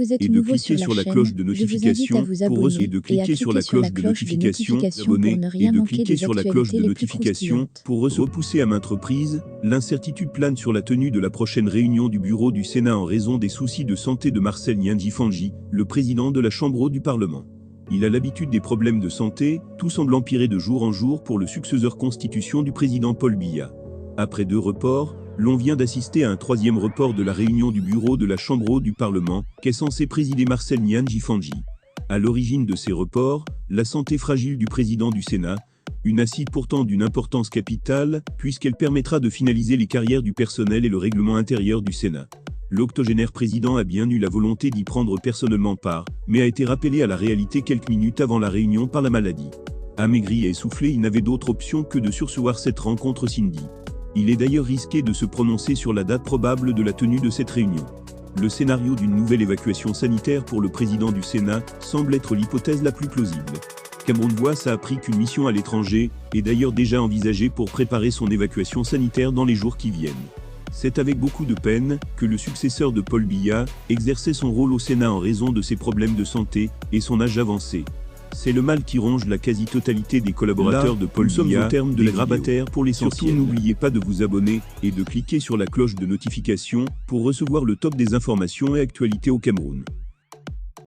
vous êtes et de nouveau cliquer sur sur la la cloche chaîne, de je vous invite notification à vous pour abonner et de et à cliquer sur la cliquer sur la cloche de cloche de notification notification abonner pour ne et rien de manquer cliquer des sur la cloche actualités de les plus notification croustillantes. pour repousser à maintes reprises. L'incertitude plane sur la tenue de la prochaine réunion du bureau du Sénat en raison des soucis de santé de Marcel Nyanji-Fanji, le président de la Chambre haute du Parlement. Il a l'habitude des problèmes de santé, tout semble empirer de jour en jour pour le successeur constitution du président Paul Biya. Après 2 reports, l'on vient d'assister à un 3e report de la réunion du bureau de la Chambre haute du Parlement, qu'est censé présider Marcel Nyanji-Fanji. À l'origine de ces reports, la santé fragile du président du Sénat, une assise pourtant d'une importance capitale, puisqu'elle permettra de finaliser les carrières du personnel et le règlement intérieur du Sénat. L'octogénaire président a bien eu la volonté d'y prendre personnellement part, mais a été rappelé à la réalité quelques minutes avant la réunion par la maladie. Amaigri et essoufflé, il n'avait d'autre option que de surseoir cette rencontre Cindy. Il est d'ailleurs risqué de se prononcer sur la date probable de la tenue de cette réunion. Le scénario d'une nouvelle évacuation sanitaire pour le président du Sénat semble être l'hypothèse la plus plausible. Cameroun Voix a appris qu'une mission à l'étranger est d'ailleurs déjà envisagée pour préparer son évacuation sanitaire dans les jours qui viennent. C'est avec beaucoup de peine que le successeur de Paul Biya exerçait son rôle au Sénat en raison de ses problèmes de santé et son âge avancé. C'est le mal qui ronge la quasi-totalité des collaborateurs de Paul Biya, au terme de la grabataire pour l'essentiel. Surtout n'oubliez pas de vous abonner et de cliquer sur la cloche de notification pour recevoir le top des informations et actualités au Cameroun.